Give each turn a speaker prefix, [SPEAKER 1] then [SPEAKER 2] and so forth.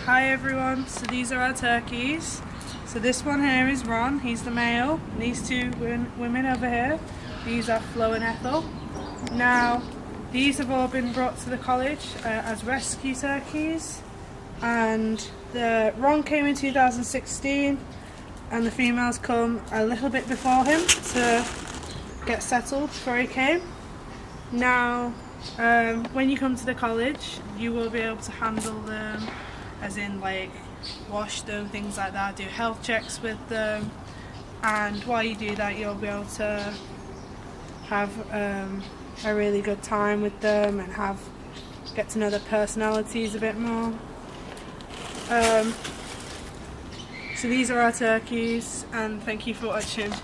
[SPEAKER 1] Hi everyone, so these are our turkeys. So this one here is Ron, he's the male. And these two women over here, these are Flo and Ethel. Now, these have all been brought to the college as rescue turkeys. And Ron came in 2016 and the females come a little bit before him to get settled before he came. Now, when you come to the college, you will be able to handle them, as in like wash them, things like that, do health checks with them, and while you do that you'll be able to have a really good time with them and get to know their personalities a bit more. So these are our turkeys, and thank you for watching.